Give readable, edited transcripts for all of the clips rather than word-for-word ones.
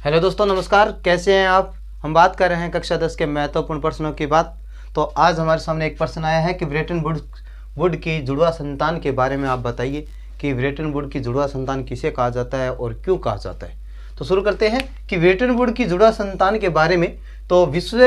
Hello दोस्तों, नमस्कार। कैसे हैं आप? हम बात कर रहे हैं कक्षा 10 के महत्वपूर्ण प्रश्नों की बात। तो आज हमारे सामने एक प्रश्न आया है कि ब्रेटन वुड की जुड़वा संतान के बारे में आप बताइए कि ब्रेटन वुड की जुड़वा संतान किसे कहा जाता है और क्यों कहा जाता है। तो शुरू करते हैं कि ब्रेटन वुड की जुड़वा संतान के बारे में। तो विश्व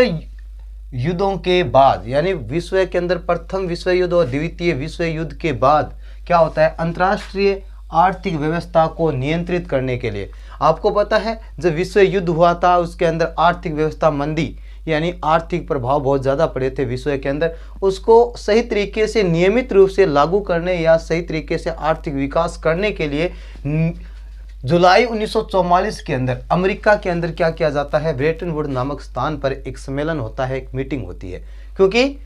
युद्धों के बाद, यानी विश्व के अंदर प्रथम विश्व युद्ध और द्वितीय विश्व युद्ध के बाद क्या होता है, अंतर्राष्ट्रीय आर्थिक व्यवस्था को नियंत्रित करने के लिए, आपको पता है जब विश्व युद्ध हुआ था उसके अंदर आर्थिक व्यवस्था मंदी, यानी आर्थिक प्रभाव बहुत ज़्यादा पड़े थे विश्व के अंदर, उसको सही तरीके से नियमित रूप से लागू करने या सही तरीके से आर्थिक विकास करने के लिए जुलाई 1944 के अंदर अमेरिका के अंदर क्या किया जाता है, ब्रेटन वुड नामक स्थान पर एक सम्मेलन होता है, एक मीटिंग होती है। क्योंकि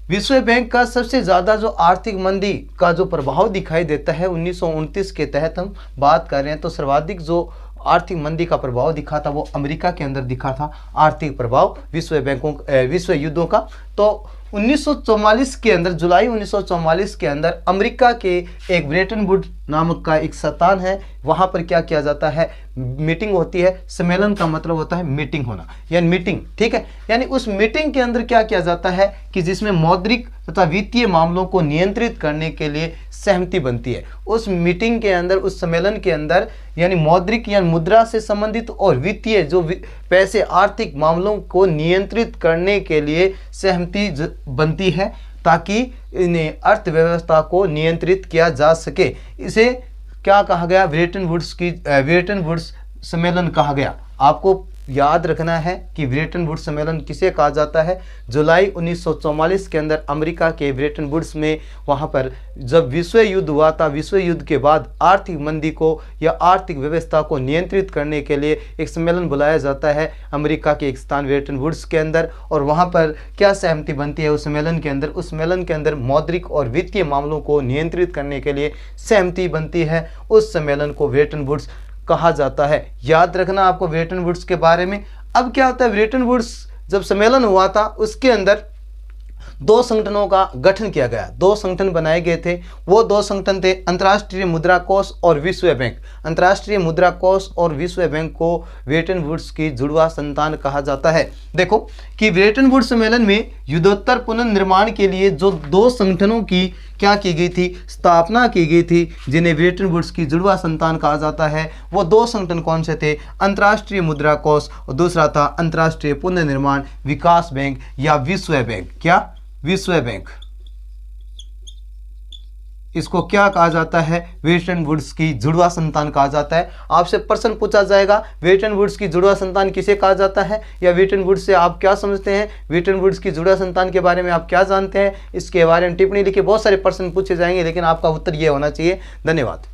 विश्व बैंक का सबसे ज़्यादा जो आर्थिक मंदी का जो प्रभाव दिखाई देता है 1929 के तहत हम बात कर रहे हैं, तो सर्वाधिक जो आर्थिक मंदी का प्रभाव दिखा था वो अमेरिका के अंदर दिखा था, आर्थिक प्रभाव विश्व युद्धों का। तो 1944 के अंदर, जुलाई 1944 के अंदर अमेरिका के एक ब्रेटन वुड नामक का एक स्थान है, वहाँ पर क्या किया जाता है, मीटिंग होती है। सम्मेलन का मतलब होता है मीटिंग होना, यानी मीटिंग, ठीक है। यानी उस मीटिंग के अंदर क्या किया जाता है कि जिसमें मौद्रिक तथा वित्तीय मामलों को नियंत्रित करने के लिए सहमति बनती है। उस मीटिंग के अंदर, उस सम्मेलन के अंदर, यानी मौद्रिक या मुद्रा से संबंधित और वित्तीय जो पैसे आर्थिक मामलों को नियंत्रित करने के लिए सहमति बनती है, ताकि इन्हें अर्थव्यवस्था को नियंत्रित किया जा सके। इसे क्या कहा गया, ब्रेटन वुड्स सम्मेलन कहा गया। आपको याद रखना है कि ब्रेटन वुड्स सम्मेलन किसे कहा जाता है। जुलाई 1944 के अंदर अमेरिका के ब्रेटन वुड्स में, वहाँ पर जब विश्व युद्ध हुआ था, विश्व युद्ध के बाद आर्थिक मंदी को या आर्थिक व्यवस्था को नियंत्रित करने के लिए एक सम्मेलन बुलाया जाता है अमेरिका के एक स्थान ब्रेटन वुड्स के अंदर। और वहाँ पर क्या सहमति बनती है उस सम्मेलन के अंदर, उस सम्मेलन के अंदर मौद्रिक और वित्तीय मामलों को नियंत्रित करने के लिए सहमति बनती है। उस सम्मेलन को ब्रेटन वुड्स कहा जाता है। याद रखना आपको ब्रेटन वुड्स के बारे में। अब क्या होता है, ब्रेटन वुड्स जब सम्मेलन हुआ था उसके अंदर दो संगठनों का गठन किया गया, दो संगठन बनाए गए थे। वो दो संगठन थे अंतर्राष्ट्रीय मुद्रा कोष और विश्व बैंक। अंतर्राष्ट्रीय मुद्रा कोष और विश्व बैंक को ब्रेटन वुड्स की जुड़वा संतान कहा जाता है। देखो कि ब्रेटन वुड्स सम्मेलन में युद्धोत्तर पुनर्निर्माण के लिए जो दो संगठनों की क्या की गई थी, स्थापना की गई थी, जिन्हें ब्रेटन वुड्स की जुड़वा संतान कहा जाता है। वो दो संगठन कौन से थे, अंतर्राष्ट्रीय मुद्रा कोष और दूसरा था अंतर्राष्ट्रीय पुनर्निर्माण विकास बैंक या विश्व बैंक। क्या, विश्व बैंक। इसको क्या कहा जाता है, ब्रेटन वुड्स की जुड़वा संतान कहा जाता है। आपसे प्रश्न पूछा जाएगा ब्रेटन वुड्स की जुड़वा संतान किसे कहा जाता है, या ब्रेटन वुड्स से आप क्या समझते हैं, ब्रेटन वुड्स की जुड़वा संतान के बारे में आप क्या जानते हैं, इसके बारे में टिप्पणी लिखिए। बहुत सारे प्रश्न पूछे जाएंगे, लेकिन आपका उत्तर ये होना चाहिए। धन्यवाद।